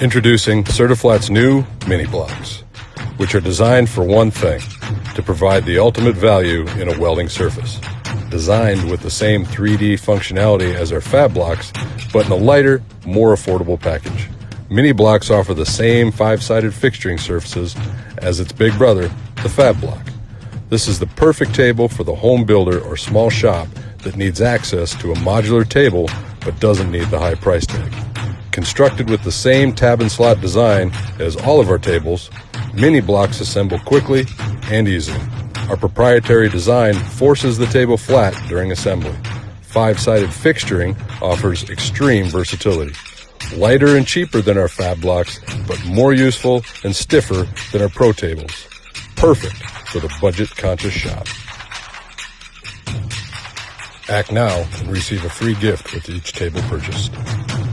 Introducing CertiFlat's new mini blocks, which are designed for one thing, to provide the ultimate value in a welding surface. Designed with the same 3D functionality as our fab blocks, but in a lighter, more affordable package. Mini blocks offer the same 5-sided fixturing surfaces as its big brother, the fab block. This is the perfect table for the home builder or small shop that needs access to a modular table but doesn't need the high price tag. Constructed with the same tab and slot design as all of our tables, mini blocks assemble quickly and easily. Our proprietary design forces the table flat during assembly. 5-sided fixturing offers extreme versatility. Lighter and cheaper than our fab blocks, but more useful and stiffer than our pro tables. Perfect for the budget-conscious shop. Act now and receive a free gift with each table purchased.